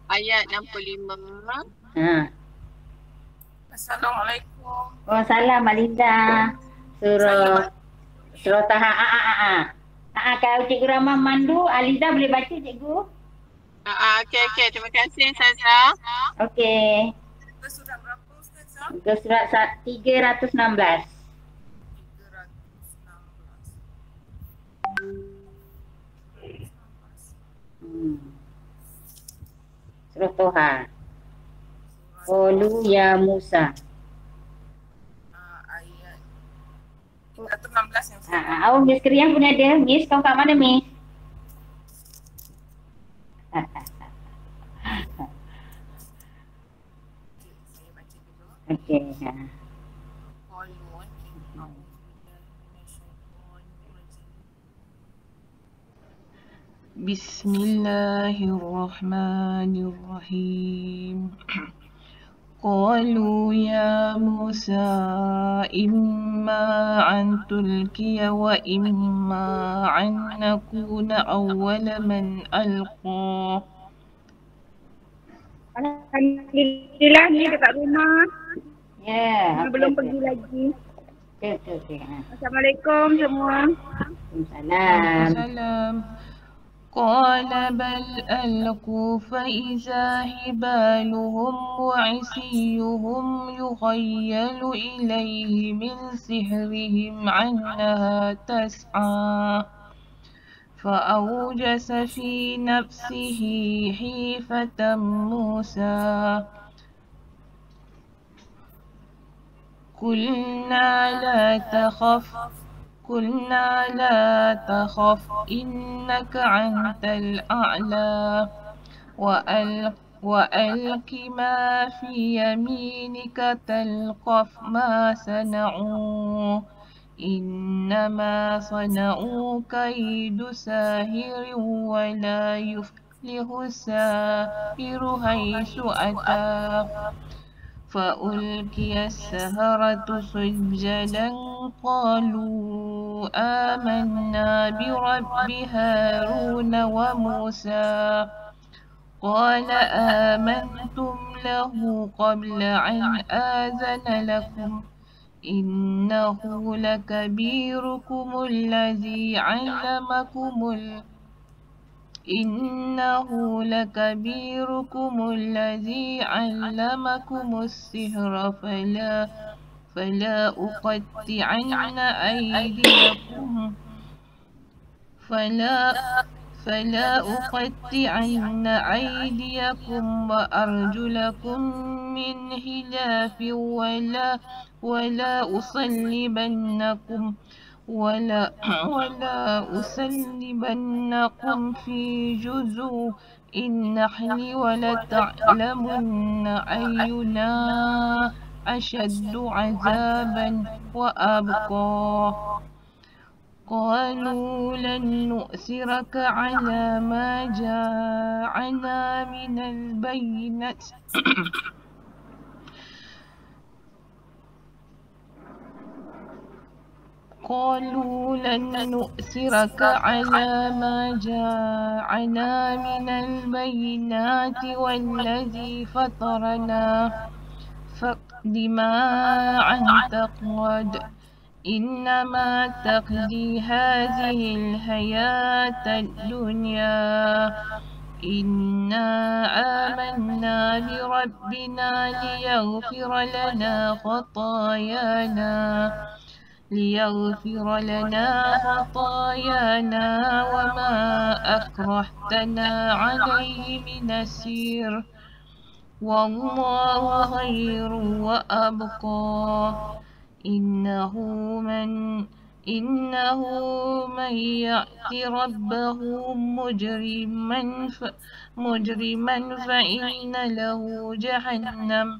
ayat 65. Ha. Assalamualaikum. Waalaikumsalam Malinda. Surah Surah Taha. Kalau Cikgu Rahman mandu, Aliza boleh baca Cikgu? Okey. Terima kasih, Ustazah. Okey. Ke surat berapa Ustazah? Ke surat 316. 316. Surah Toha. Qalu ya Musa. Ayat 316 yang Ustazah. Awak Miss Kriang pun ada. Miss, kau kat mana Miss? Saya baca dulu. Okey. Bismillahirrahmanirrahim. قالوا يا موسى إما أن تلقي وإما أن نكون أول من ألقى. Alhamdulillah ni dekat rumah. Ya. Belum pergi lagi. Okey. Assalamualaikum semua. Waalaikumsalam. Salam. قال بل ألقوا فإذا حبالهم وعصيهم يخيل إليه من سحرهم أنها تسعى فأوجس في نفسه خيفة موسى قلنا لا تخف إنك أنت الأعلى وألق ما في يمينك تلقف ما صنعوا إنما صنعوا كيد ساحر ولا يفلح الساحر حيث أتى فألقي السحرة سجدا قالوا آمنا برب هارون وموسى قال آمنتم له قبل أن آذن لكم إنه لكبيركم الذي علمكم السحر فلا أقطعن أيديكم وأرجلكم من خلاف ولا أصلبنكم في جذوع النخل ولتعلمن أينا أشد عذابا وأبقى قالوا لن نؤثرك على ما جاءنا من البينات قالوا لن نؤثرك على ما جاءنا من البينات والذي فطرنا فاقض ما أنت قاد إنما تقضي هذه الحياة الدنيا إنا آمنا بربنا ليغفر لنا خطايانا وما أكرهتنا عليه من السحر والله خير وأبقى إنه من يأت ربه مجرما فإن له جهنم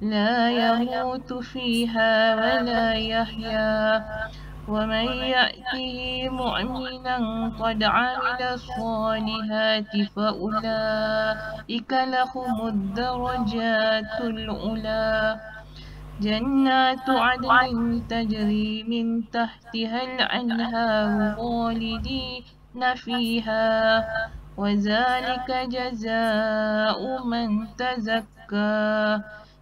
لا يموت فيها ولا يحيا ومن يأته مؤمنا قد عمل الصالحات فأولئك لهم الدرجات العلى جنات عدن تجري من تحتها الأنهار خالدين فيها وذلك جزاء من تزكى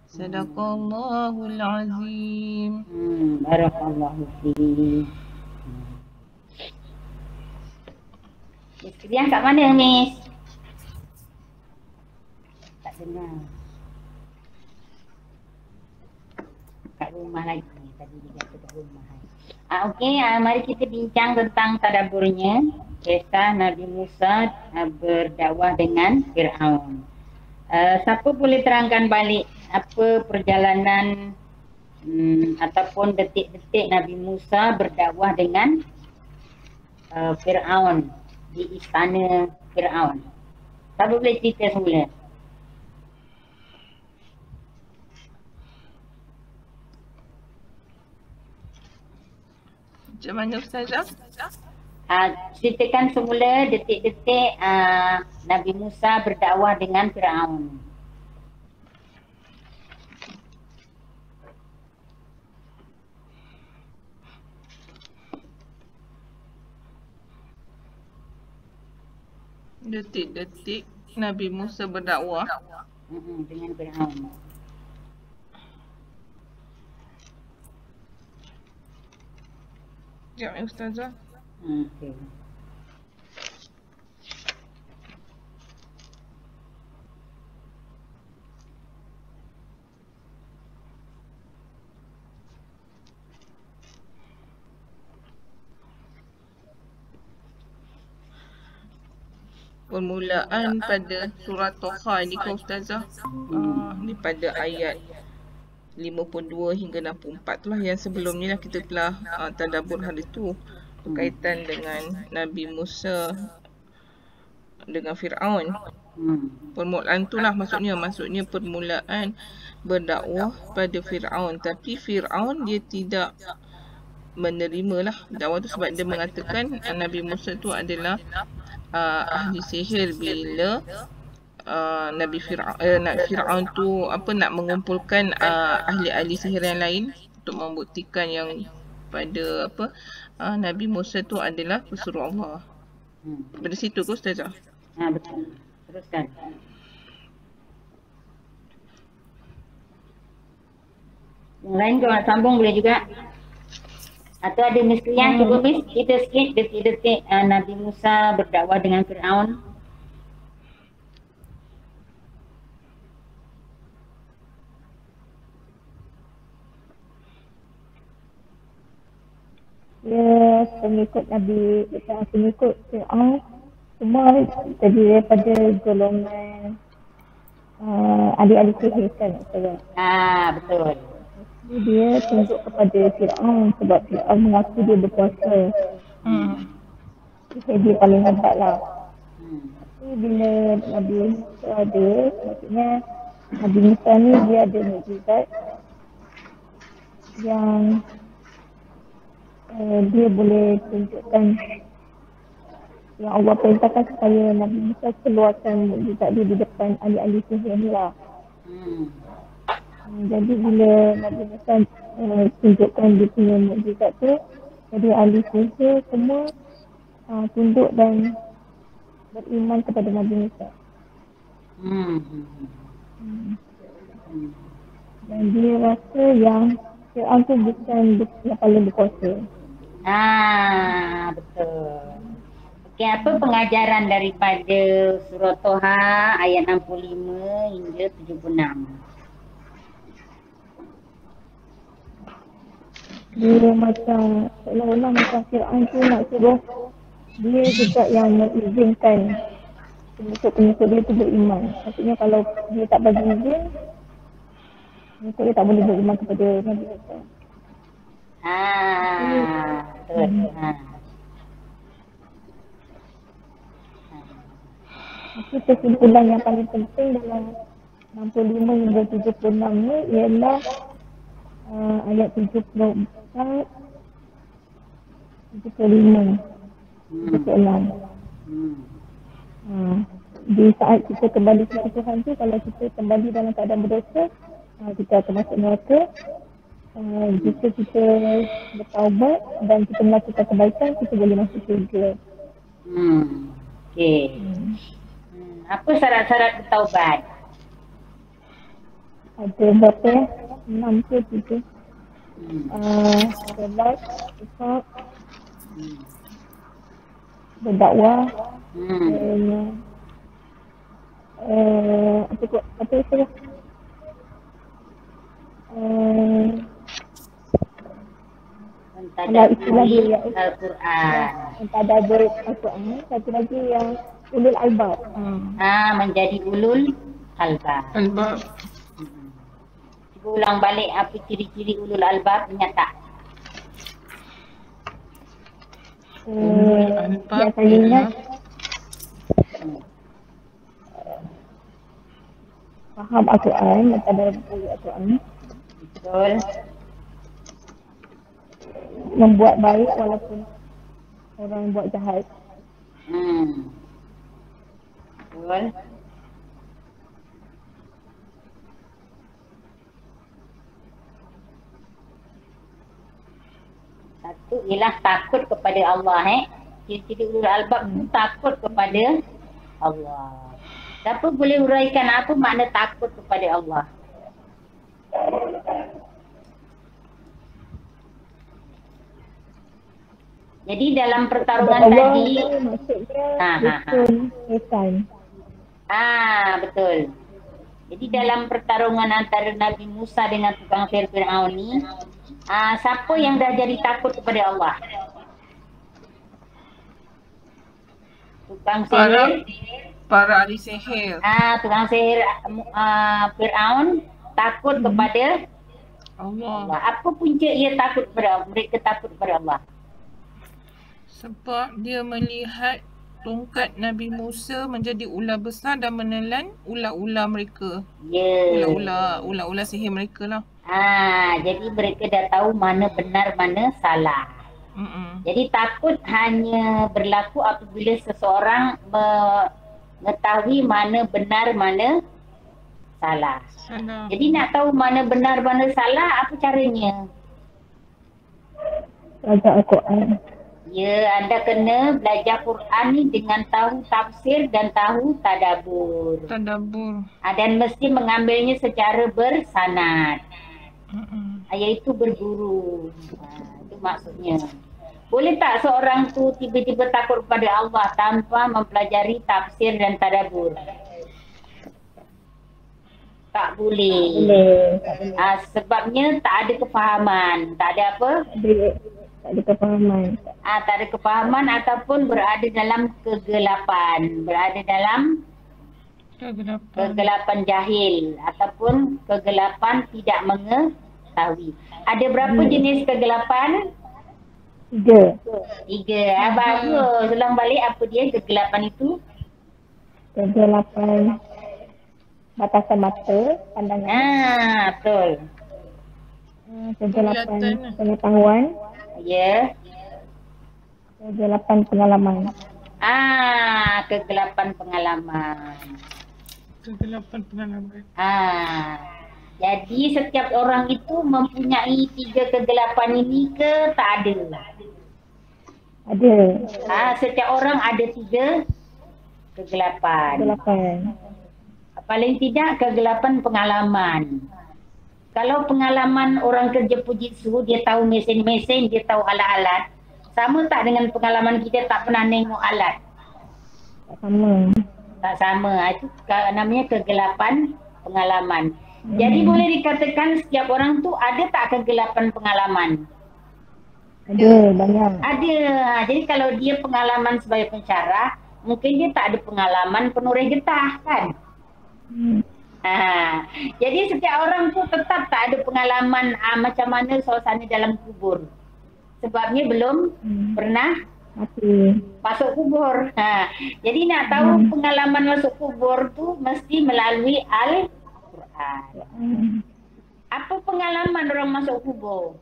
صدق الله العظيم. Barakallahu fiik. Miss Krian kat mana, Miss? Tak dengar. Kat rumah lagi. Tadi dia kata kat rumah. Okey, mari kita bincang tentang tadaburnya. Kisah Nabi Musa berdakwah dengan Fir'aun. Siapa boleh terangkan balik apa perjalanan ataupun detik-detik Nabi Musa berdakwah dengan Fir'aun di istana Fir'aun? Siapa boleh cerita semula? Macam mana Ustazah? Ceritakan semula detik-detik Nabi Musa berdakwah dengan Fir'aun. Detik-detik Nabi Musa berdakwah dengan Fir'aun. Sekejap ya Ustazah. Okey. Permulaan pada surah Toha ni ke Ustazah? Ni pada ayat 52 hingga 64 tu lah. Yang sebelum ni lah kita telah tadabbur hari tu berkaitan dengan Nabi Musa dengan Fir'aun. Permulaan tu lah maksudnya permulaan berdakwah pada Fir'aun. Tapi Fir'aun dia tidak menerima lah dakwah tu sebab dia mengatakan Nabi Musa tu adalah ahli sihir bila Nabi Fir'aun tu nak mengumpulkan ahli-ahli sihir yang lain untuk membuktikan yang pada Nabi Musa tu adalah pesuruh Allah. Pada situ ke Ustazah? Betul. Teruskan. Yang lain kalau nak sambung boleh juga. Atau ada Miss Krian, cuba Miss kita sikit detik-detik Nabi Musa berdakwah dengan Fir'aun. Dia pengikut Nabi, pengikut Fir'aun semua terdiri daripada golongan adik-adik sihir kan. Betul. Dia tunjuk kepada Fir'aun sebab Fir'aun mengaku dia berpuasa. Jadi dia paling hebat lah. Tapi bila Nabi Musa ada, maksudnya Nabi Musa ni dia ada mukjizat yang dia boleh tunjukkan yang Allah perintahkan supaya Nabi Musa keluarkan mukjizat dia di depan ahli-ahli sihir ni lah. Jadi bila Nabi Musa tunjukkan dia punya mukjizat tu, jadi ahli sihir semua tunduk dan beriman kepada Nabi Musa. Dan dia rasa yang Fir'aun tu bukan yang paling berkuasa. Betul. Okey, apa pengajaran daripada surah Toha ayat 65 hingga 76? Dia macam seolah-olah macam Fir'aun tu nak suruh dia juga yang mengizinkan pengikut-pengikut dia tu beriman. Maksudnya kalau dia tak bagi izin, pengikut dia tak boleh beriman kepada Nabi Musa. Betul. Tapi kesimpulan yang paling penting dalam 65 hingga 76 ni ialah ayat 74, 75, 76. Di saat kita kembali kepada Tuhan tu, kalau kita kembali dalam keadaan berdosa, kita akan masuk neraka. Jika kita bertaubat dan kita melakukan kebaikan, kita boleh masuk syurga. Okey. Apa syarat-syarat bertaubat? Ada berapa ya? 6 ke 7. Solat, ikhlas, berdakwah, apa itu ya? Mentadabburi Al-Quran. Mentadabbur Al-Quran. Satu lagi yang ulul albab. Menjadi ulul albab. Albab. Cuba ulang balik apa ciri-ciri ulul albab, ingat tak? Yang saya ingat faham Al-Quran, mentadabbur Al-Quran. Betul. Membuat baik walaupun orang buat jahat. Betul. Satu ialah takut kepada Allah. Ciri-ciri ulul albab tu takut kepada Allah. Siapa boleh uraikan apa makna takut kepada Allah? Jadi dalam pertarungan tadi, maksudnya setan. Betul. Jadi dalam pertarungan antara Nabi Musa dengan tukang sihir Fir'aun ni, siapa yang dah jadi takut kepada Allah? Tukang sihir. Para ahli sihir. Tukang sihir Fir'aun takut kepada Allah. Apa punca ia takut kepada Allah? Mereka takut kepada Allah. Sebab dia melihat tongkat Nabi Musa menjadi ular besar dan menelan ular-ular mereka. Ular-ular sihir mereka lah. Jadi mereka dah tahu mana benar, mana salah. Jadi takut hanya berlaku apabila seseorang mengetahui mana benar, mana salah. Jadi nak tahu mana benar, mana salah, apa caranya? Belajar Al-Quran. Ya, anda kena belajar Quran ni dengan tahu tafsir dan tahu tadabbur. Dan mesti mengambilnya secara bersanad. Iaitu berguru. Itu maksudnya. Boleh tak seorang tu tiba-tiba takut kepada Allah tanpa mempelajari tafsir dan tadabbur? Tak boleh. Sebabnya tak ada kefahaman. Tak ada apa? Tak ada kefahaman. Tak ada kefahaman ataupun berada dalam kegelapan. Berada dalam kegelapan jahil ataupun kegelapan tidak mengetahui. Ada berapa jenis kegelapan? 3. Bagus. Ulang balik apa dia kegelapan itu? Kegelapan batasan mata, pandangan. Betul. Kegelapan pengetahuan. Ya. Kegelapan pengalaman. Kegelapan pengalaman. Jadi setiap orang itu mempunyai 3 kegelapan ini ke tak ada? Ada. Setiap orang ada 3 kegelapan. Paling tidak kegelapan pengalaman. Kalau pengalaman orang kerja pujitsu, dia tahu mesin-mesin, dia tahu alat-alat. Sama tak dengan pengalaman kita tak pernah tengok alat? Tak sama. Itu namanya kegelapan pengalaman. Jadi boleh dikatakan setiap orang tu ada tak kegelapan pengalaman? Ada, banyak. Ada. Jadi kalau dia pengalaman sebagai pensyarah, mungkin dia tak ada pengalaman penoreh getah kan? Jadi setiap orang tu tetap tak ada pengalaman macam mana suasana dalam kubur. Sebabnya belum pernah masuk kubur. Jadi nak tahu pengalaman masuk kubur tu mesti melalui Al-Quran. Apa pengalaman orang masuk kubur?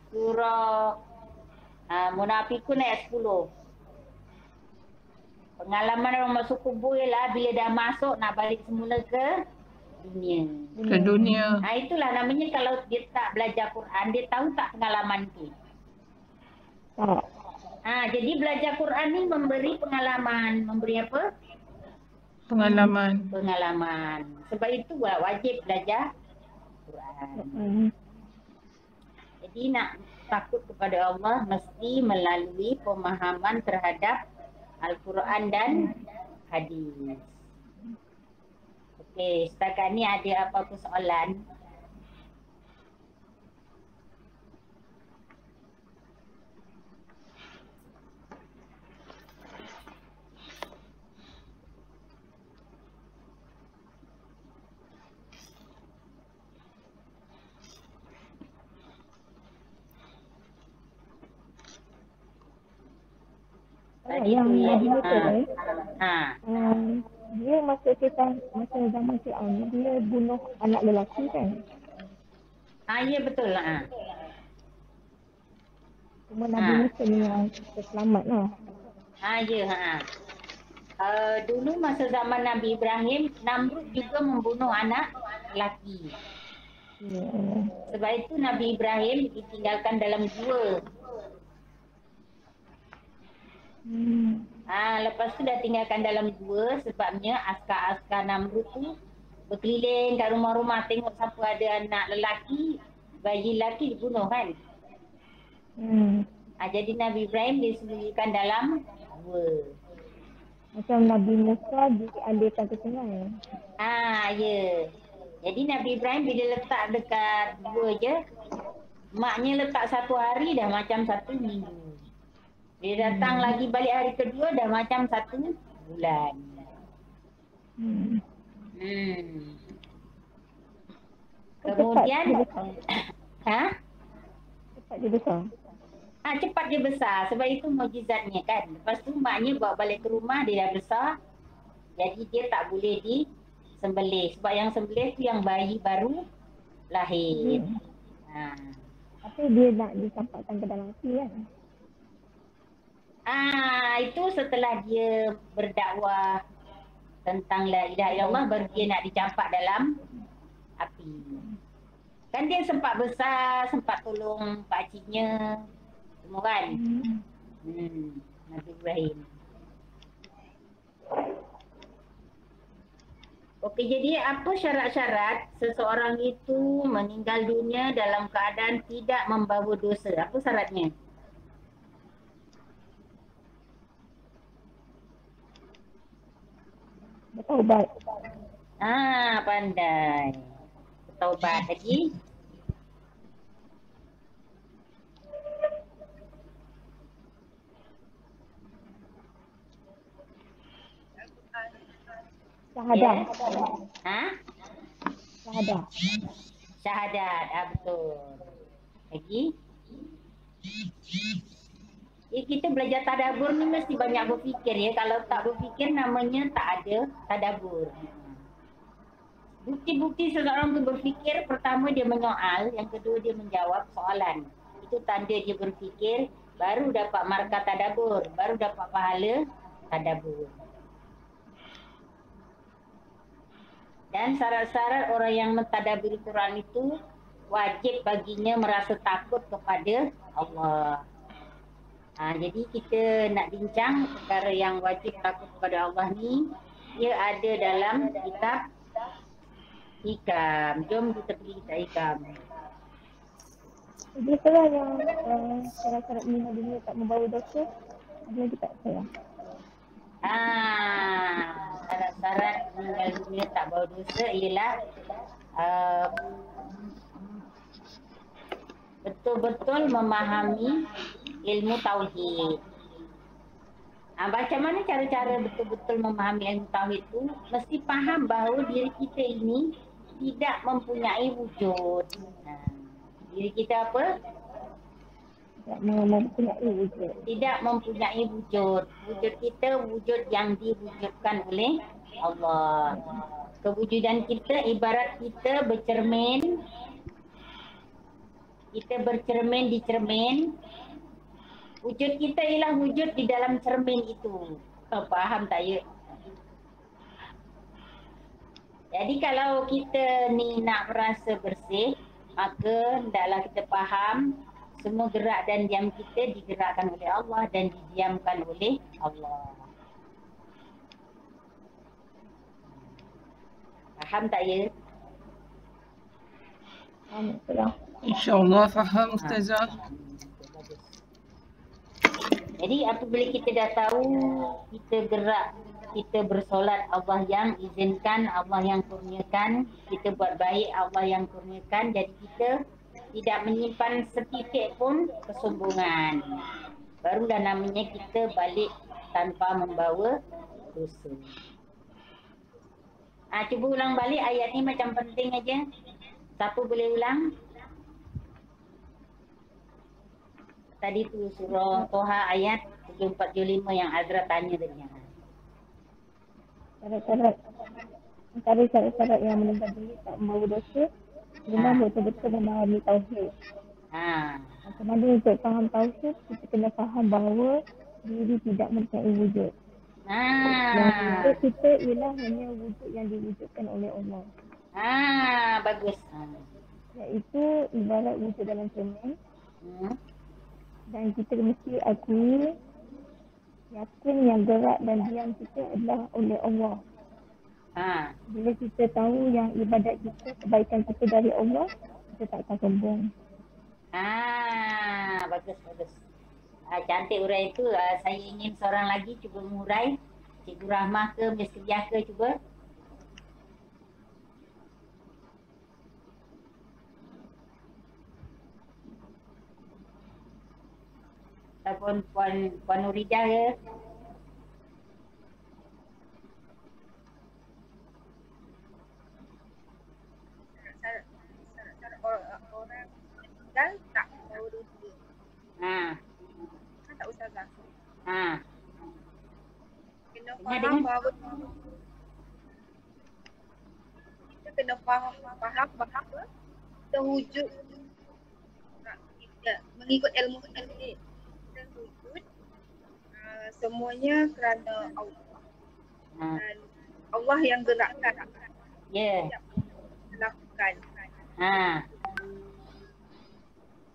Surah Munafikun ayat 10. Pengalaman orang masuk kubur ialah bila dah masuk nak balik semula ke dunia. Itulah namanya kalau dia tak belajar Quran, dia tahu tak pengalaman tu? Jadi belajar Quran ni memberi pengalaman. Memberi apa? Pengalaman. Pengalaman. Sebab itu wajib belajar Quran. Jadi nak takut kepada Allah mesti melalui pemahaman terhadap Al-Quran dan hadis. Okey, setakat ni ada apa-apa soalan? Yang dia tu dia masa zaman Fir'aun dia bunuh anak lelaki kan? Ya betul lah. Cuma Nabi Musa ni yang selamat lah. Dulu masa zaman Nabi Ibrahim, Namrud juga membunuh anak lelaki. Sebab itu Nabi Ibrahim ditinggalkan dalam gua. Lepas tu dah tinggalkan dalam gua sebabnya askar-askar Namrud tu berkeliling kat rumah-rumah tengok siapa ada anak lelaki, bayi lelaki dibunuh kan. Jadi Nabi Ibrahim disembunyikan dalam gua. Macam Nabi Musa dialihkan ke sungai. Ya. Jadi Nabi Ibrahim bila letak dekat gua je, maknya letak 1 hari dah macam 1 minggu. Dia datang lagi balik hari kedua dah macam 1 bulan. Kemudian cepat dia besar. Cepat dia besar sebab itu mukjizatnya kan. Lepas tu maknya bawa balik ke rumah dia dah besar. Jadi dia tak boleh disembelih sebab yang sembelih tu yang bayi baru lahir. Tapi dia nak dicampakkan ke dalam api kan? Itu setelah dia berdakwah tentang la ilaha illallah baru dia nak dicampak dalam api. Kan dia sempat besar, sempat tolong pakciknya semua kan. Nabi Ibrahim. Okey, jadi apa syarat-syarat seseorang itu meninggal dunia dalam keadaan tidak membawa dosa? Apa syaratnya? Bertaubat. Pandai. Bertaubat lagi. Syahadah. Syahadat. Betul. Lagi. Kita belajar tadabbur ni mesti banyak berfikir ya. Kalau tak berfikir namanya tak ada tadabbur. Bukti-bukti seseorang tu berfikir, pertama dia menyoal, yang kedua dia menjawab soalan. Itu tanda dia berfikir, baru dapat markah tadabbur, baru dapat pahala tadabbur. Dan syarat-syarat orang yang mentadabbur Quran itu wajib baginya merasa takut kepada Allah. Jadi kita nak bincang perkara yang wajib takut kepada Allah ni, dia ada dalam kitab Hikam. Jom kita pergi kitab Hikam. Jadi kalau yang syarat-syarat meninggal dunia tak membawa dosa, ada lagi tak saya? Syarat-syarat meninggal dunia tak bawa dosa ialah betul-betul memahami ilmu tauhid. Macam mana cara-cara betul-betul memahami ilmu tauhid tu? Mesti faham bahawa diri kita ini tidak mempunyai wujud. Diri kita apa? Tidak mempunyai wujud. Tidak mempunyai wujud. Wujud kita wujud yang diwujudkan oleh Allah. Kewujudan kita ibarat kita bercermin. Kita bercermin di cermin. Wujud kita ialah wujud di dalam cermin itu. Faham tak ya? Jadi kalau kita ni nak merasa bersih, maka hendaklah kita faham semua gerak dan diam kita digerakkan oleh Allah dan didiamkan oleh Allah. Faham tak ya? Itulah. InsyaAllah faham Ustazah. Bagus. Jadi apabila kita dah tahu kita gerak, kita bersolat, Allah yang izinkan, Allah yang kurniakan, kita buat baik, Allah yang kurniakan, jadi kita tidak menyimpan setitik pun kesombongan. Barulah namanya kita balik tanpa membawa dosa. Cuba ulang balik ayat ni macam penting aja. Siapa boleh ulang? Tadi tu surah Toha ayat 74-75 yang Azra tanya tadi. Syarat-syarat antara syarat-syarat yang menempatkan tak membawa dosa, memang betul-betul memahami tauhid. Macam mana untuk faham tauhid, kita kena faham bahawa diri tidak mempunyai wujud. Yang wujud kita ialah hanya wujud yang diwujudkan oleh Allah. Bagus. Iaitu ibarat wujud dalam cermin. Dan kita mesti akui, yakin yang gerak dan diam kita adalah oleh Allah. Bila kita tahu yang ibadat kita, kebaikan kita dari Allah, kita tak akan sombong. Bagus. Cantik urai itu. Saya ingin seorang lagi cuba mengurai. Cikgu Rahmah ke, Miss Kediah ke cuba. Ataupun Puan Nuridah ke. Orang meninggal tak bawa dosa. Kan tak Ustazah? Kena faham bahawa kita kena faham bahawa kita wujud kita mengikut ilmu tauhid. Kita wujud semuanya kerana Allah. Dan Allah yang gerakkan. Yang lakukan.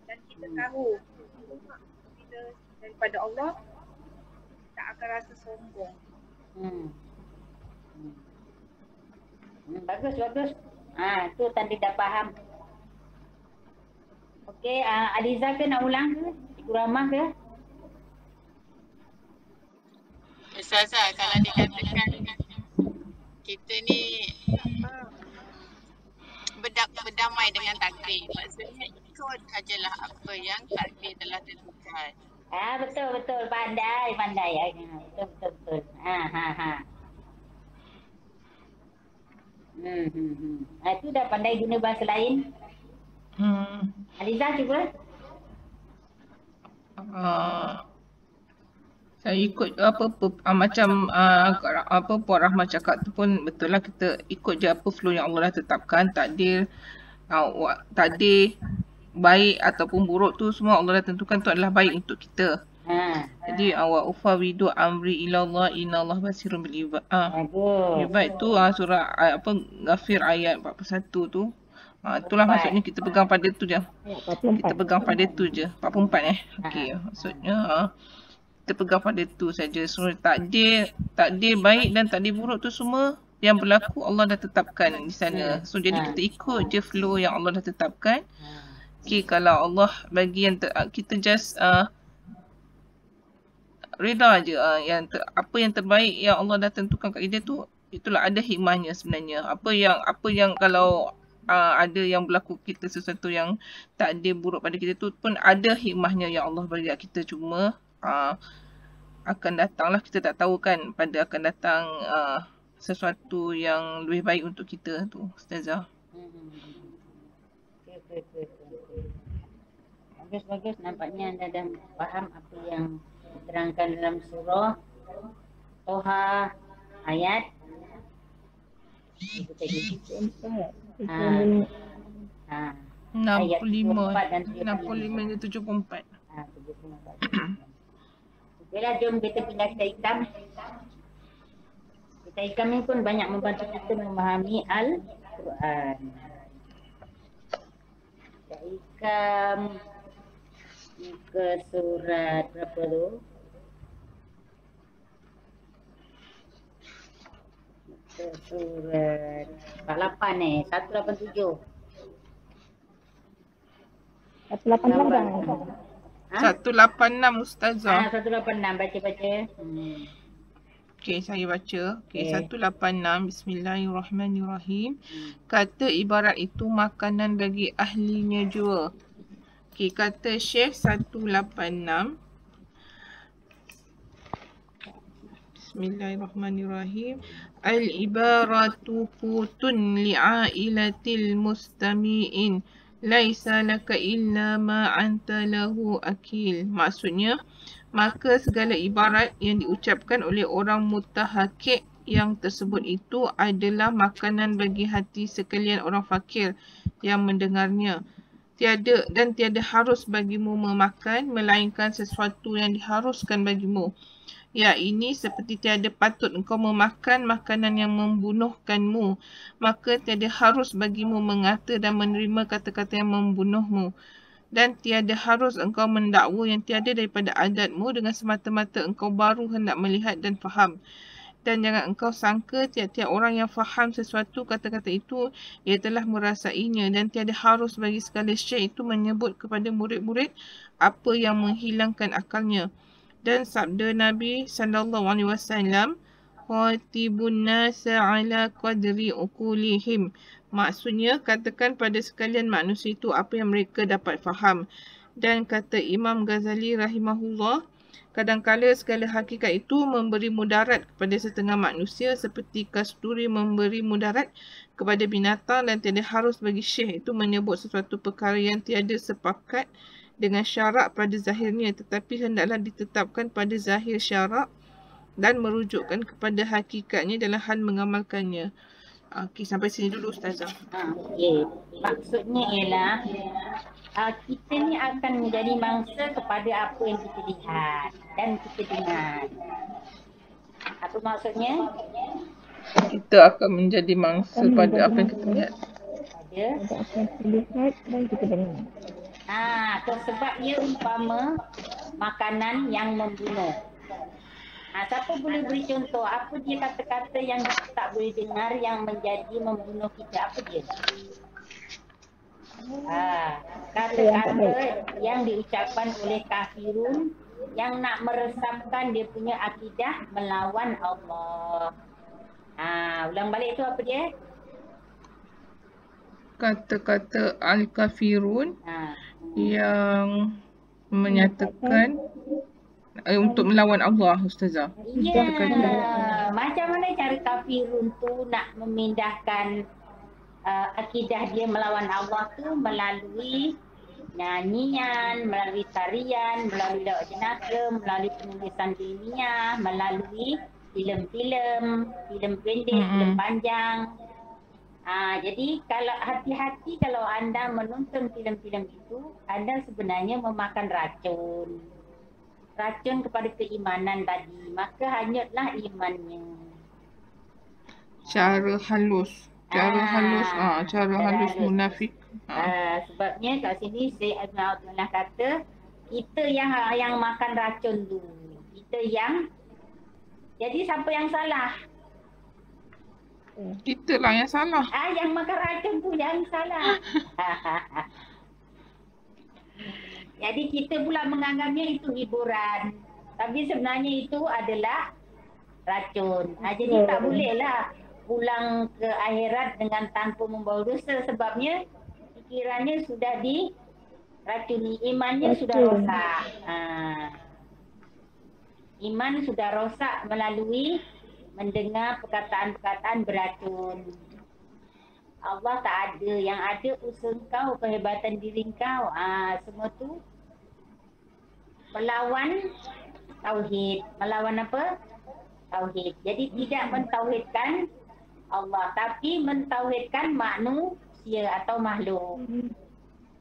Dan kita tahu kita daripada Allah tak akan rasa sombong. Bagus. Tu tadi dah faham. Okey, Aliza ke nak ulang ke? Cikgu Rahmah ke? Ustazah, kalau dikatakan kita ni berdamai dengan takdir, maksudnya ikut ajalah apa yang takdir telah tentukan. Betul. Pandai. Betul. Itu dah pandai guna bahasa lain. Aliza cuba. Saya ikut macam Puan Rahmah cakap tu pun betul lah, kita ikut je apa flow yang Allah dah tetapkan. Takdir baik ataupun buruk tu semua Allah dah tentukan tu adalah baik untuk kita. Jadi wa ufawidu amri ila Allah innallaha basirun bil ibad. Ibad tu surah Ghafir ayat 41 tu. Itulah maksudnya kita pegang pada tu je. Kita pegang pada tu je. 44 Okey, maksudnya kita pegang pada tu saja. So takdir baik dan takdir buruk tu semua yang berlaku Allah dah tetapkan di sana. So jadi kita ikut je flow yang Allah dah tetapkan. Okey, kalau Allah bagi yang kita just reda je apa yang terbaik yang Allah dah tentukan kat kita tu, itulah ada hikmahnya sebenarnya. Apa yang kalau ada yang berlaku kita sesuatu yang takdir buruk pada kita tu pun ada hikmahnya yang Allah bagi kat kita. Cuma akan datanglah, kita tak tahu kan pada akan datang sesuatu yang lebih baik untuk kita tu, Ustazah. Bagus. Nampaknya anda dah faham apa yang diterangkan dalam surah Toha ayat 65 dan 74. Okeylah, jom kita pindah kita ikam. Kita ikam ni pun banyak membantu kita memahami Al-Quran. Kita ikam Muka surat berapa tu? Muka surat 48 187. 188. 186 Ustazah. 186 baca. Okey, saya baca. Okey, Okey. 186. Bismillahirrahmanirrahim. Kata ibarat itu makanan bagi ahlinya jua. Okey, kata Syekh 186. Bismillahirrahmanirrahim. Al-ibaratu qutun li'ailatil mustami'in. Laisa laka illa ma anta lahu akil. Maksudnya, maka segala ibarat yang diucapkan oleh orang mutahakik yang tersebut itu adalah makanan bagi hati sekalian orang fakir yang mendengarnya. Tiada harus bagimu memakan melainkan sesuatu yang diharuskan bagimu. Ya, ini seperti tiada patut engkau memakan makanan yang membunuhkanmu, maka tiada harus bagimu mengata dan menerima kata-kata yang membunuhmu. Dan tiada harus engkau mendakwa yang tiada daripada adatmu dengan semata-mata engkau baru hendak melihat dan faham. Dan jangan engkau sangka tiap-tiap orang yang faham sesuatu kata-kata itu, ia telah merasainya. Dan tiada harus bagi segala syekh itu menyebut kepada murid-murid apa yang menghilangkan akalnya. Dan sabda Nabi SAW, Khatibun nasa ala qadri uqulihim. Maksudnya, katakan pada sekalian manusia itu apa yang mereka dapat faham. Dan kata Imam Ghazali rahimahullah, kadangkala segala hakikat itu memberi mudarat kepada setengah manusia seperti kasturi memberi mudarat kepada binatang, dan tiada harus bagi syekh itu menyebut sesuatu perkara yang tiada sepakat dengan syarak pada zahirnya, tetapi hendaklah ditetapkan pada zahir syarak dan merujukkan kepada hakikatnya dalam hal mengamalkannya. Okey, sampai sini dulu Ustazah. Okey. Maksudnya ialah kita ni akan menjadi mangsa kepada apa yang kita lihat dan kita dengar. Apa maksudnya? Kita akan menjadi mangsa pada apa yang kita lihat. Pada Ada apa yang kita lihat dan kita dengar. sebab ia umpama makanan yang membunuh. Siapa boleh beri contoh apa dia kata-kata yang kita tak boleh dengar yang menjadi membunuh kita? Apa dia? Kata-kata yang diucapkan oleh kafirun yang nak meresapkan dia punya akidah melawan Allah. Ulang balik tu apa dia? Kata-kata al-kafirun yang menyatakan untuk melawan Allah, Ustazah. Ya, macam mana cara kafirun tu nak memindahkan akidah dia melawan Allah tu melalui nyanyian, melalui tarian, melalui lawak jenaka, melalui penulisan ilmiah, melalui filem-filem, filem pendek, filem panjang. Jadi kalau hati-hati kalau anda menonton filem-filem itu, anda sebenarnya memakan racun. Racun kepada keimanan tadi, maka hanyutlah imannya. Cara halus munafik. Sebabnya kat sini Syekh Ibn Abdullah kata kita yang makan racun tu. Kita yang, jadi siapa yang salah? Kita lah yang salah. Yang makan racun tu yang salah. Jadi kita pula menganggapnya itu hiburan. Tapi sebenarnya itu adalah racun. Jadi tak bolehlah pulang ke akhirat dengan tanpa membawa dosa. Sebabnya fikirannya sudah diracuni. Imannya sudah rosak. Iman sudah rosak melalui mendengar perkataan-perkataan beracun. Allah tak ada. Yang ada usaha kau, kehebatan diri kau. Semua tu melawan tauhid. Melawan apa? Tauhid. Jadi tidak mentauhidkan Allah, tapi mentauhidkan manusia atau makhluk.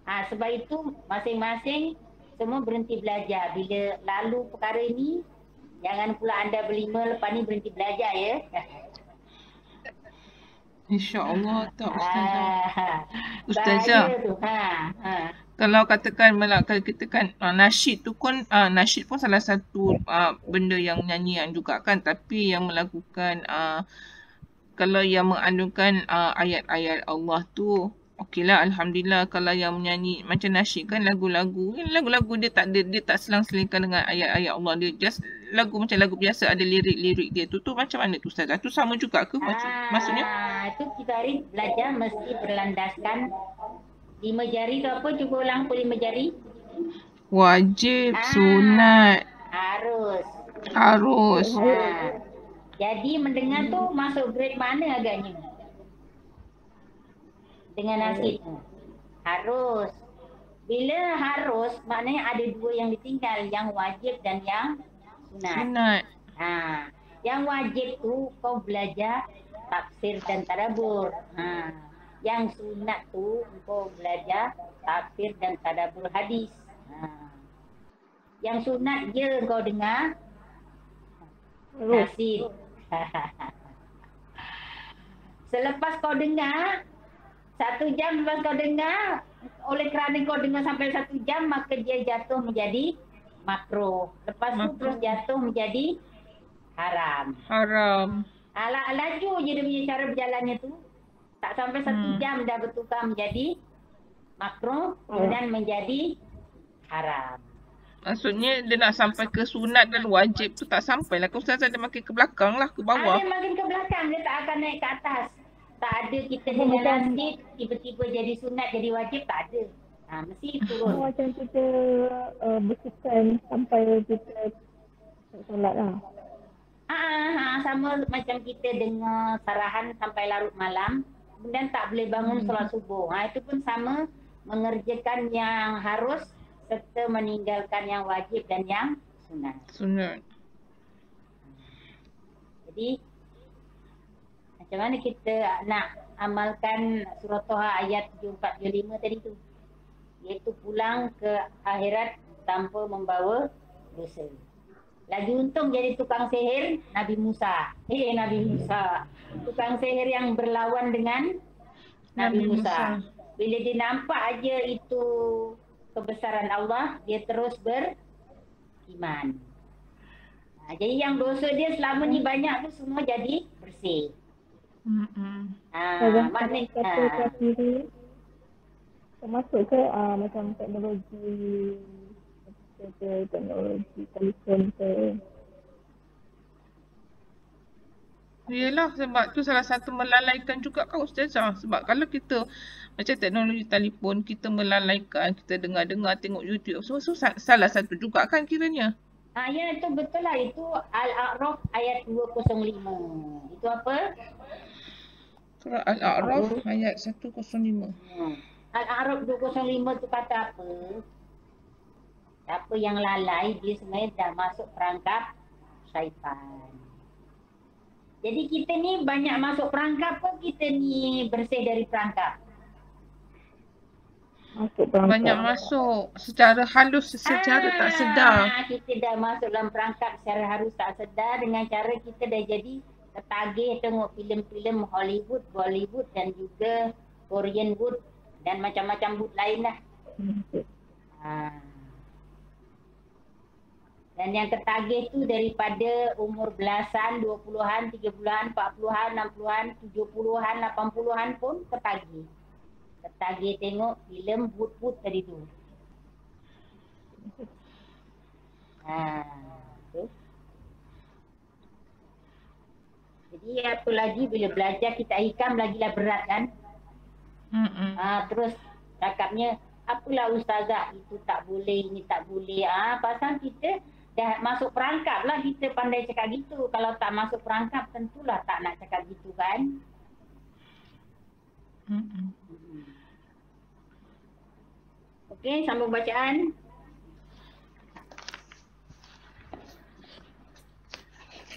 Sebab itu masing-masing semua berhenti belajar. Bila lalu perkara ini, jangan pula anda berlima lepas ni berhenti belajar ya. InsyaAllah tak Ustazah. Ustazah, Kalau katakan kalau kita kan nasyid tu pun nasyid pun salah satu benda yang nyanyian juga kan, tapi yang melakukan kalau yang mengandungkan ayat-ayat Allah tu okeylah, alhamdulillah. Kalau yang menyanyi macam nasyid kan lagu-lagu dia tak selang-selingkan dengan ayat-ayat Allah, dia just lagu macam lagu biasa, ada lirik-lirik dia tu macam mana tu Ustazah? Tu sama juga ke maksudnya? Itu kita hari belajar mesti berlandaskan 5 jari tu apa? Cuba ulang apa 5 jari? Wajib, sunat, harus. harus. Jadi mendengar tu masuk grade mana agaknya? Dengan nasyid. Harus. Bila harus, maknanya ada 2 yang ditinggal, yang wajib dan yang sunat. Sunat. Yang wajib tu kau belajar tafsir dan tadabbur. Yang sunat tu kau belajar tafsir dan tadabbur hadis. Yang sunat je kau dengar nasyid. Selepas kau dengar 1 jam, lepas kau dengar, oleh kerana kau dengar sampai 1 jam, maka dia jatuh menjadi makruh. Lepas tu terus jatuh menjadi haram. Laju je dia punya cara berjalannya tu. Tak sampai 1 jam dah bertukar menjadi makruh dan menjadi haram. Maksudnya dia nak sampai ke sunat dan wajib tu tak sampai lah. Ustazah dia makin ke belakang lah, ke bawah. Dia makin ke belakang, dia tak akan naik ke atas. Tak ada kita dengan nasyid tiba-tiba jadi sunat, jadi wajib, tak ada. Mesti turun. Macam kita bersukan sampai kita solat lah. Sama macam kita dengar sarahan sampai larut malam, kemudian tak boleh bangun solat subuh. Itu pun sama, mengerjakan yang harus serta meninggalkan yang wajib dan yang sunat. Jadi macam mana kita nak amalkan surah Toha ayat 74-75 tadi tu? Iaitu pulang ke akhirat tanpa membawa dosa. Lagi untung jadi tukang sihir Nabi Musa. Tukang sihir yang berlawan dengan Nabi Musa. Bila dia nampak aja itu kebesaran Allah, dia terus beriman. Jadi yang dosa dia selama ni banyak tu semua jadi bersih. Maknanya termasuk ke macam teknologi telefon ke? Yelah, sebab tu salah satu melalaikan juga kan Ustazah. Sebab kalau kita macam teknologi telefon, kita melalaikan, kita dengar-dengar, tengok YouTube, so salah satu juga kan kiranya. Ya, itu betul lah. Itu Al-A'raf ayat 205. Itu apa? Surah Al-A'raf ayat 105. Al-A'raf 205 tu kata apa? Siapa yang lalai, dia sebenarnya dah masuk perangkap syaitan. Jadi kita ni banyak masuk perangkap ke kita ni bersih dari perangkap? Banyak masuk secara halus, secara tak sedar. Kita dah masuk dalam perangkap secara halus tak sedar dengan cara kita dah jadi tertagih tengok filem-filem Hollywood, Bollywood dan juga Korean Wood dan macam-macam wood lain lah. Dan yang tertagih tu daripada umur belasan, 20-an, 30-an, 40-an, 60-an, 70-an, 80-an pun tertagih. Tertagih tengok filem wood tadi tu. Jadi apa lagi bila belajar kita hikam lagilah berat kan? Terus cakapnya apalah ustazah itu tak boleh, ini tak boleh. Pasal kita dah masuk perangkap lah kita pandai cakap gitu. Kalau tak masuk perangkap tentulah tak nak cakap gitu kan? Okey, sambung bacaan.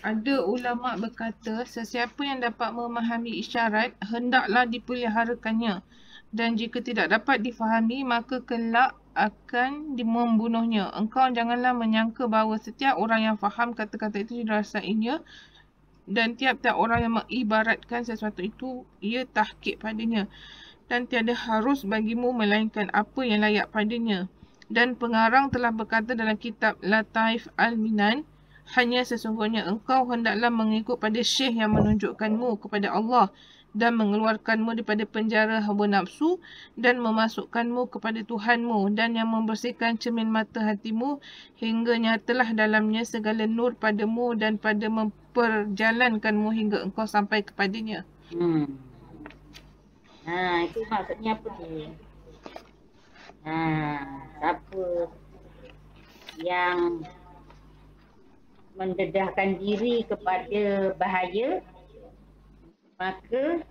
Ada ulama berkata, sesiapa yang dapat memahami isyarat, hendaklah dipeliharakannya. Dan jika tidak dapat difahami, maka kelak akan membunuhnya. Engkau janganlah menyangka bahawa setiap orang yang faham kata-kata itu dirasainya dan tiap-tiap orang yang mengibaratkan sesuatu itu, ia tahqiq padanya. dan tiada harus bagimu melainkan apa yang layak padanya. Dan pengarang telah berkata dalam kitab Lataif Al-Minan, hanya sesungguhnya engkau hendaklah mengikut pada syekh yang menunjukkanmu kepada Allah dan mengeluarkanmu daripada penjara hawa nafsu dan memasukkanmu kepada Tuhanmu dan yang membersihkan cermin mata hatimu hingga nyatalah dalamnya segala nur padamu dan pada memperjalankanmu hingga engkau sampai kepadanya. Itu maksudnya apa tu? Siapa yang mendedahkan diri kepada bahaya, maka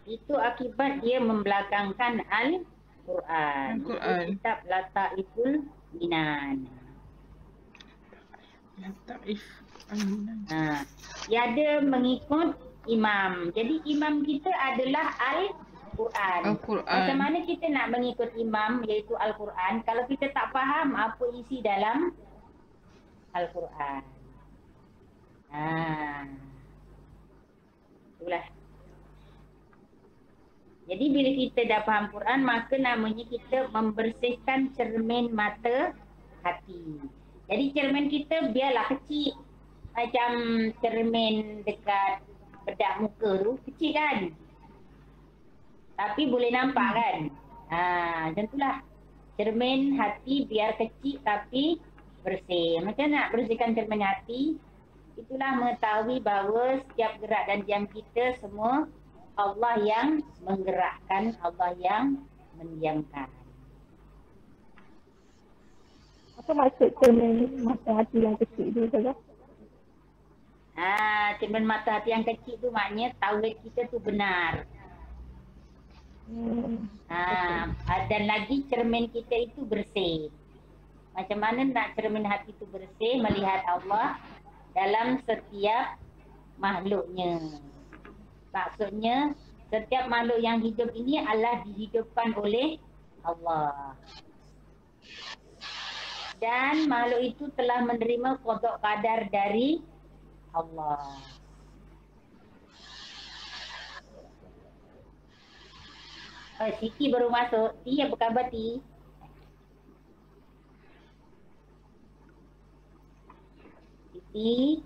itu akibat dia membelakangkan Al-Quran. Kitab Lataiful Minan. Lataif Al-Minan. Tiada mengikut imam. Jadi imam kita adalah Al-Quran. Macam mana kita nak mengikut imam iaitu Al-Quran kalau kita tak faham apa isi dalam Al-Quran. Itulah. Jadi bila kita dah faham Quran, maka namanya kita membersihkan cermin mata hati. Jadi cermin kita biarlah kecil. Macam cermin dekat bedak muka tu, kecil kan? Tapi boleh nampak kan? Macam itulah. Cermin hati biar kecil tapi bersih. Macam nak bersihkan cermin hati? Itulah mengetahui bahawa setiap gerak dan diam kita semua Allah yang menggerakkan, Allah yang mendiamkan. Apa maksud cermin mata hati yang kecil tu, Ustazah? Cermin mata hati yang kecil tu maknanya tauhid kita tu benar. Dan lagi cermin kita itu bersih. Macam mana nak cermin hati itu bersih? Melihat Allah dalam setiap makhluknya. Maksudnya setiap makhluk yang hidup ini adalah dihidupkan oleh Allah. Dan makhluk itu telah menerima qada qadar dari Allah. Siti baru masuk. Ti, apa khabar Ti? Siti.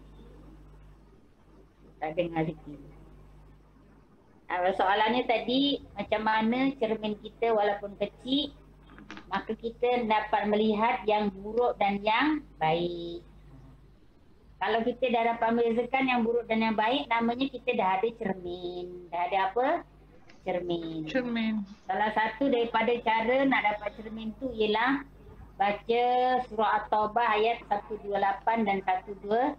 Tak dengar Siti. Soalannya tadi, macam mana cermin kita walaupun kecil, maka kita dapat melihat yang buruk dan yang baik. Kalau kita dah dapat membezakan yang buruk dan yang baik, namanya kita dah ada cermin. Dah ada apa? Cermin. Salah satu daripada cara nak dapat cermin tu ialah baca surah At-Taubah ayat 128 dan 129.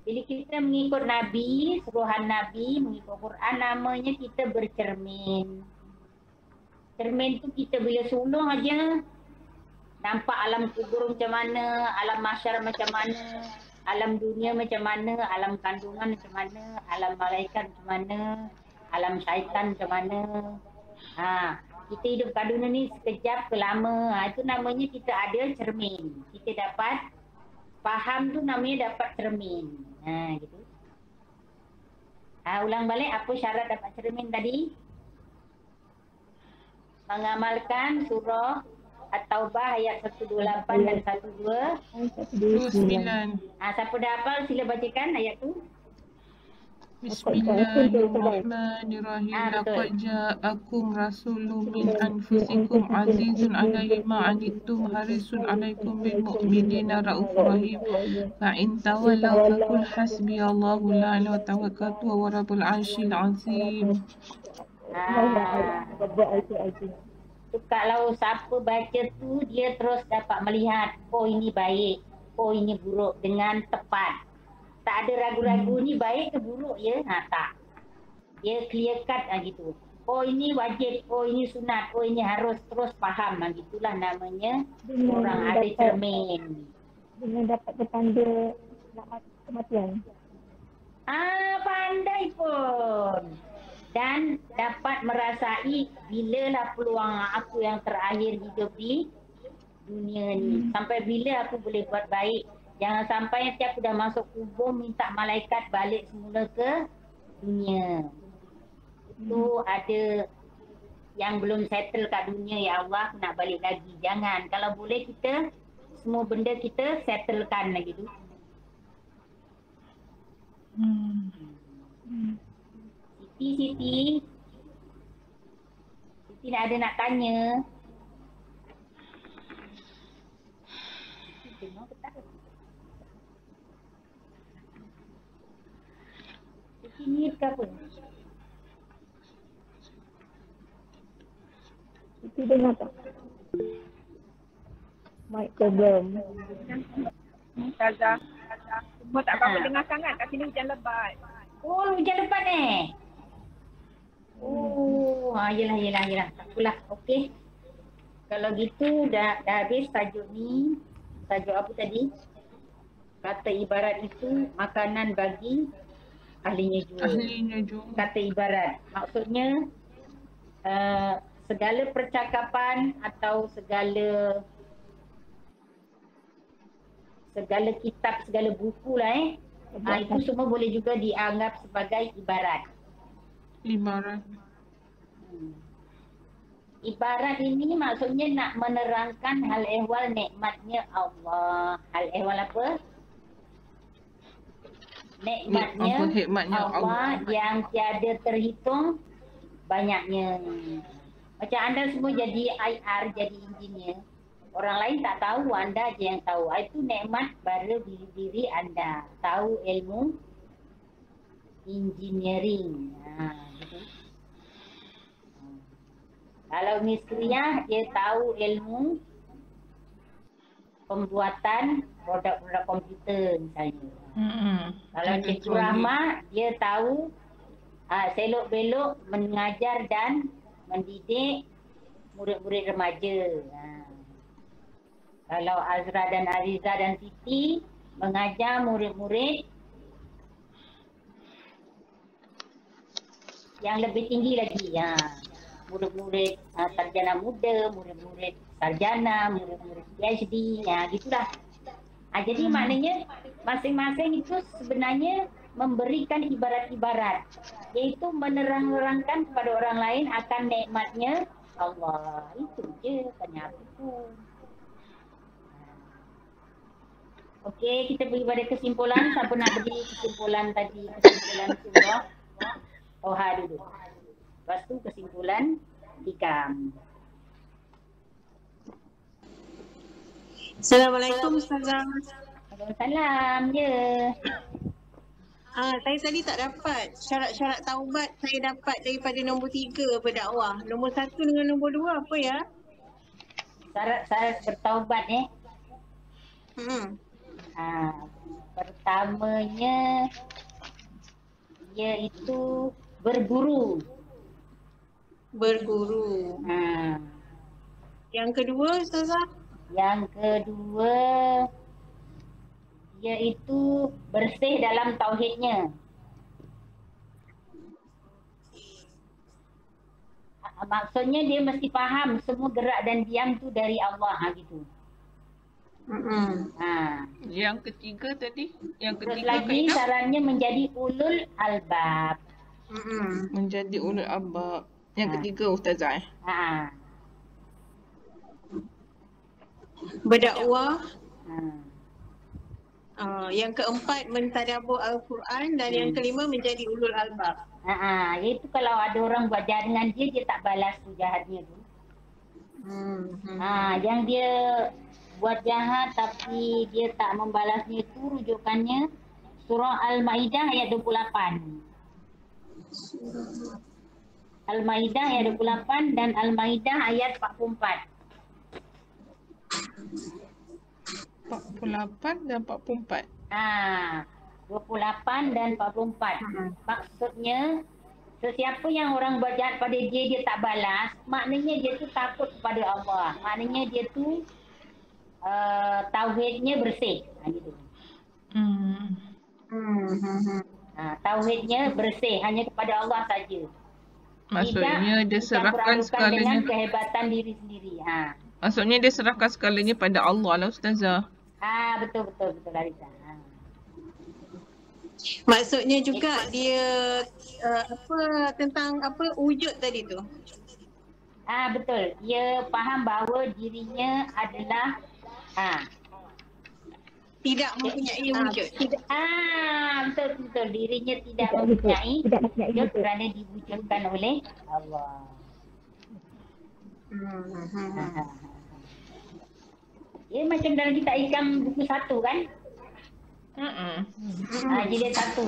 Bila kita mengikut Nabi, suruhan Nabi, mengikut Quran, namanya kita bercermin. Cermin tu kita bila sulung aja nampak alam kubur macam mana, alam mahsyar macam mana, alam dunia macam mana, alam kandungan macam mana, alam malaikat macam mana, alam syaitan macam mana. Kita hidup kat dunia ni sekejap ke lama. Itu namanya kita ada cermin. Kita dapat faham tu namanya dapat cermin. Gitu. Ulang balik apa syarat dapat cermin tadi? Mengamalkan surah At-Taubah ayat 128 dan 129. Siapa dah hafal sila bacakan ayat tu. Bismillahirrahmanirrahim. Laqad ja'akum rasulun min anfusikum azizun 'alaihi ma 'anittum harisun 'alaikum bil mu'minina raufur rahim. Fa in tawallaw faqul hasbiyallahu la ilaha illa huwa tawakkaltu wa rabbul 'arsyil 'azim. Kalau siapa baca tu dia terus dapat melihat ini baik, ini buruk dengan tepat. Tak ada ragu-ragu ni baik ke buruk ya? Tak. Dia clear cut gitu. Ini wajib, ini sunat, ini harus terus faham. Gitulah namanya orang ada cermin. Dengan dapat bertanda kematian. Pandai pun. Dan dapat merasai bilalah peluang aku yang terakhir hidup di dunia ni. Sampai bila aku boleh buat baik. Jangan sampai nanti aku dah masuk kubur minta malaikat balik semula ke dunia. tu ada yang belum settle kat dunia, ya Allah aku nak balik lagi. Jangan. Kalau boleh kita semua benda kita settlekan lagi tu. Siti ada nak tanya. Siti tengok ke tak? Siti ni ke apa? Siti dengar tak? Mic problem. Ustazah. Semua tak apa-apa dengar sangat. Kat sini hujan lebat. Oh, hujan lebat Oh, yelah. Tak apalah. Okey. Kalau gitu dah habis tajuk ni. Tajuk apa tadi? Kata ibarat itu makanan bagi ahlinya jua. Kata ibarat. Maksudnya segala percakapan atau segala kitab, segala buku lah itu semua boleh juga dianggap sebagai ibarat. Ibarat ini maksudnya nak menerangkan hal ehwal nikmatnya Allah. Hal ehwal apa? Nikmatnya Allah yang tiada terhitung banyaknya. Macam anda semua jadi IR, jadi engineer. Orang lain tak tahu, anda je yang tahu. Itu nikmat pada diri anda. Tahu ilmu engineering. Gitu. Kalau misriah, dia tahu ilmu pembuatan produk-produk komputer misalnya. Kalau Cikgu Rahmat, dia tahu selok-belok mengajar dan mendidik murid-murid remaja. Kalau Azra dan Ariza dan Siti mengajar murid-murid yang lebih tinggi lagi. Murid-murid sarjana muda, murid-murid sarjana, murid-murid PhD, gitulah. Jadi maknanya masing-masing itu sebenarnya memberikan ibarat-ibarat, iaitu menerang-nerangkan kepada orang lain akan nikmatnya Allah. Itu je, tanya apa pun. Okey, kita pergi pada kesimpulan. Siapa nak beri kesimpulan tadi? Kesimpulan surah Toha dulu. Lepas tu kesimpulan Hikam. Assalamualaikum Ustazah. Waalaikumsalam je. Saya tadi tak dapat syarat-syarat taubat. Saya dapat daripada nombor 3 berdakwah. Nombor 1 dengan nombor 2 apa ya? Syarat-syarat bertaubat pertamanya iaitu berguru. Yang kedua Ustazah? Yang kedua iaitu bersih dalam tauhidnya. Maksudnya dia mesti faham semua gerak dan diam tu dari Allah gitu. Yang ketiga tadi? Terus lagi syaratnya menjadi ulul albab. Menjadi ulul albab. Yang ketiga Ustazah berdakwah. Yang keempat mentadabbur Al-Quran dan yang kelima menjadi ulul albab. Iaitu kalau ada orang buat jahat dengan dia, dia tak balas tu jahatnya tu. Yang dia buat jahat tapi dia tak membalasnya itu rujukannya surah Al-Maidah ayat 28. Al-Maidah ayat 28 dan Al-Maidah ayat 44. 48 dan 44. 28 dan 44. Maksudnya sesiapa yang orang buat jahat pada dia, dia tak balas, maknanya dia tu takut kepada Allah. Maknanya dia tu tauhidnya bersih. Gitu. Tauhidnya bersih hanya kepada Allah saja. Maksudnya dia serahkan segalanya dengan kehebatan diri sendiri. Maksudnya dia serahkan segalanya pada Allah lah Ustazah. Betul Arisa. Maksudnya juga dia apa tentang apa wujud tadi tu. Betul. Dia faham bahawa dirinya adalah Tidak mempunyai wujud. betul. Dirinya tidak Tidak mempunyai mempunyai wujud wujud. kerana diwujudkan oleh Allah. Dia macam dalam kitab Hikam buku 1 kan? Jilid 1.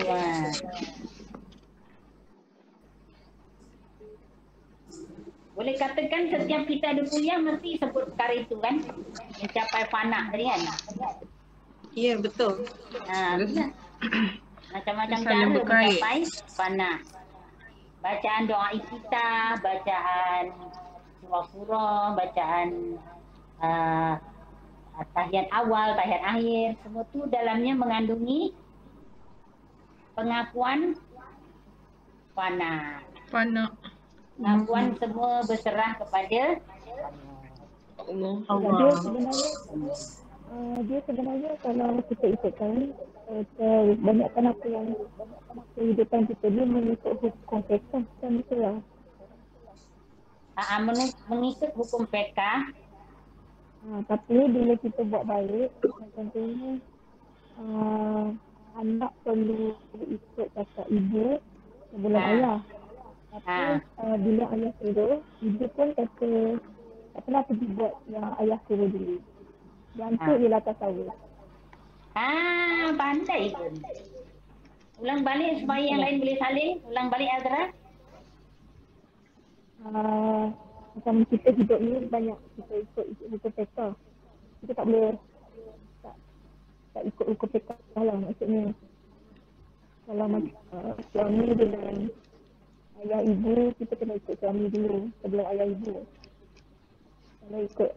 Boleh katakan setiap kita ada kuliah mesti sebut perkara itu kan? Mencapai fana tadi kan? Ya, betul. Benar. Macam-macam Saling cara berkait. mencapai fana. Bacaan doa iftitah, bacaan surah-surah, bacaan tahiyat awal, tahiyat akhir, semua tu dalamnya mengandungi pengakuan fana. Pengakuan semua berserah kepada Allah. Dia sebenarnya kalau kita ikutkan kebanyakan apa yang kehidupan kita dia mengikut hukum fiqh kan betul lah. Mengikut hukum fiqh. Tapi bila kita buat balik, contohnya anak perlu ikut cakap ibu sebelum ayah. Tapi bila ayah suruh, ibu pun kata tak pernah pergi buat yang ayah suruh dulu. Yang tu ialah tasawuf. Pandai pun. Ulang balik supaya yang lain boleh salin. Ulang balik Azra. Macam kita hidup ni banyak kita ikut hukum fiqh. Kita tak boleh tak ikut hukum fiqh lah maksudnya. Kalau suami dengan ayah ibu, kita kena ikut suami dulu sebelum ayah ibu. Kalau ikut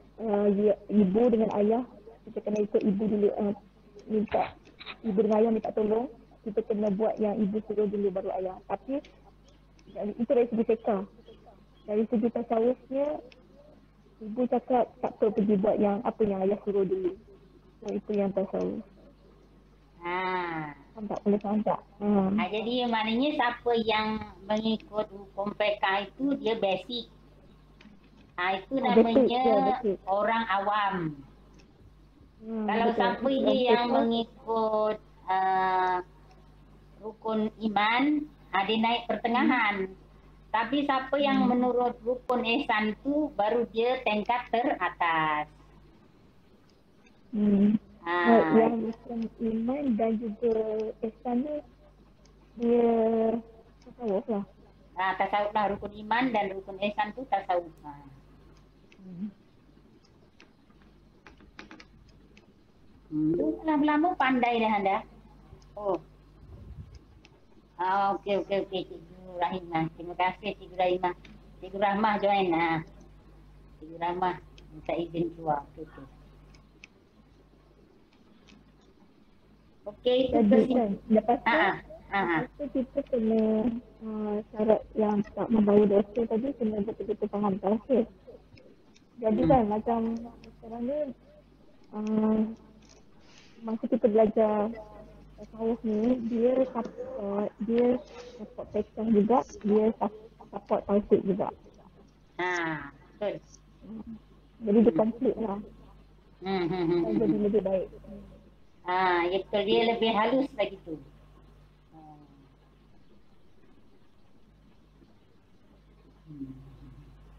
ibu dengan ayah, kita kena ikut ibu dulu. Minta ibu dengan ayah minta tolong, kita kena buat yang ibu suruh dulu baru ayah. Tapi itu dari segi fiqh. Dari segi tasawufnya, ibu cakap tak perlu pergi buat yang apa yang ayah suruh dulu. So itu yang tasawuf. Tak boleh faham tak? Jadi maknanya siapa yang mengikut hukum fiqh itu dia basic. Itu namanya betul. Orang awam. Kalau betul. Siapa je yang mengikut rukun iman, dia naik pertengahan. Tapi siapa yang menurut rukun ihsan tu baru dia tingkat teratas. Yang rukun iman dan juga ihsan ni dia tasawuf lah. Tasawuf lah, rukun iman dan rukun ihsan tu tasawuf. Lama-lama pandai dah anda. Okey. Cikgu Rahimah. Terima kasih Cikgu Rahimah. Cikgu Rahmah join. Cikgu Rahmah minta izin keluar. Okey. Jadi kan, lepas tu kita kena syarat yang tak membawa dosa tadi kena betul-betul faham tauhid. Jadi kan macam sekarang ni masa kita belajar tasawuf ni, dia support fiqh juga, dia support tauhid juga. Betul. Jadi dia konflik lah. Jadi lebih baik. Ya betul, dia lebih halus lagi tu.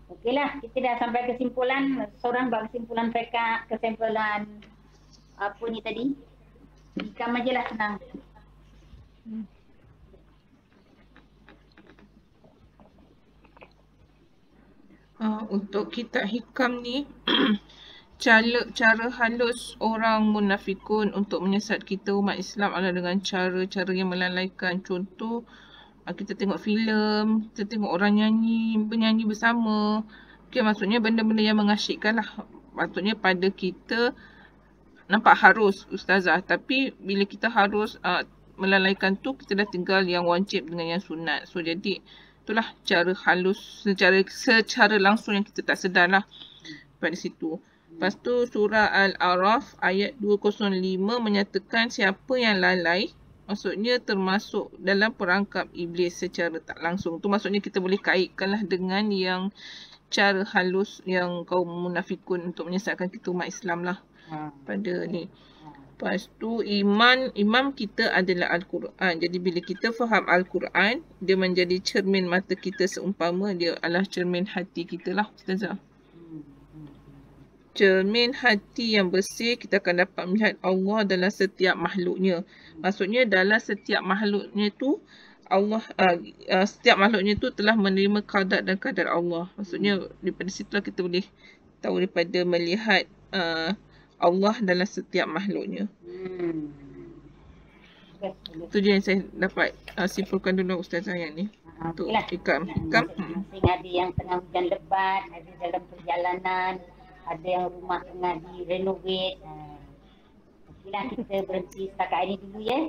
Okeylah, kita dah sampai kesimpulan. Seorang buat kesimpulan fiqh, kesimpulan apa ni tadi? Hikam aje lah, senang. Untuk kitab hikam ni cara halus orang munafikun untuk menyesat kita umat Islam adalah dengan cara-cara yang melalaikan. Contoh, kita tengok filem, kita tengok orang bernyanyi bersama. Okay, maksudnya benda-benda yang mengasyikkan lah. Maksudnya pada kita nampak harus ustazah, tapi bila kita harus melalaikan tu, kita dah tinggal yang wajib dengan yang sunat. So jadi itulah cara halus secara langsung yang kita tak sedar lah pada situ. Lepas tu surah Al-A'raf ayat 205 menyatakan siapa yang lalai maksudnya termasuk dalam perangkap iblis secara tak langsung. Tu maksudnya kita boleh kaitkanlah dengan yang cara halus yang kaum munafikun untuk menyesatkan kita umat Islam lah pada ni. Lepas tu imam kita adalah Al-Quran. Jadi bila kita faham Al-Quran, dia menjadi cermin mata kita seumpama dia adalah cermin hati kita lah, Ustazah. Cermin hati yang bersih, kita akan dapat melihat Allah dalam setiap makhluknya. Maksudnya dalam setiap makhluknya tu, Allah setiap makhluknya tu telah menerima qada dan qadar Allah. Maksudnya daripada situlah kita boleh tahu daripada melihat Allah dalam setiap makhluknya. Itu je yang saya dapat simpulkan dulu Ustazah yang ni. Untuk ikam. Masing-masing ada yang tengah hujan lebat, ada dalam perjalanan, ada yang rumah tengah direnovate. Okeylah, kita berhenti setakat ini dulu ya.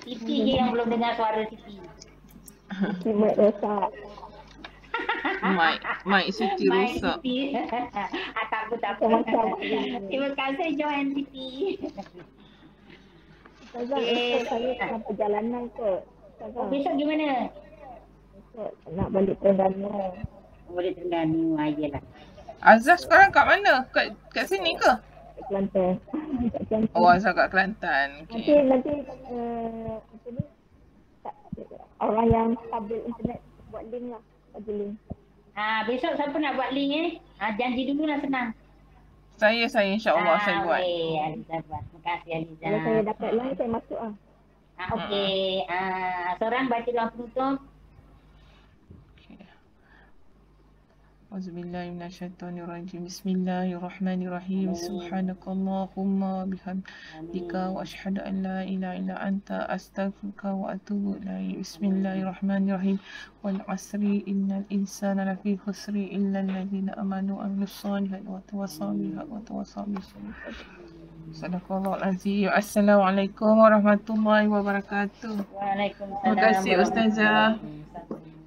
Siti je yang belum dengar suara Siti. Mic rosak. Mic Siti rosak. Takut. Terima kasih join Siti. Ustazah, besok saya tengah perjalanan kot. Oh, besok gimana? Besok nak balik Terengganu. Boleh Terengganu, ayolah. Azhar sekarang kat mana? Kat sini ke? Kat Kelantan. Kat Kelantan. Oh, Azhar kat Kelantan. Okay. Nanti apa ni? Orang yang stabil internet buat link lah. Bagi link. Besok siapa nak buat link janji dulu lah, senang. Saya insya-Allah saya buat. Aliza buat. Terima kasih Aliza. Kalau saya dapat line saya masuk lah. Okey. Seorang baca doa penutup. Auzubillahi minasyaitonirrajim. Bismillahirrahmanirrahim. Subhanakallahumma bihamdika wa asyhadu an la ilaha illa anta astaghfiruka wa atubu ilaik. Bismillahirrahmanirrahim. Wal 'asri innal insana lafi khusri illa alladziina amanu wa 'amilus solihati wa tawassaw bil haqqi wa tawassaw bis sabr. Sadaqallahul azim. Assalamualaikum warahmatullahi wabarakatuh. Waalaikumsalam. Terima kasih Ustazah.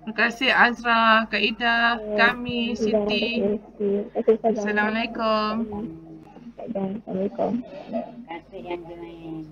Terima kasih Azra, Kak Ida, kami, Siti. Assalamualaikum. Assalamualaikum. Terima kasih yang join.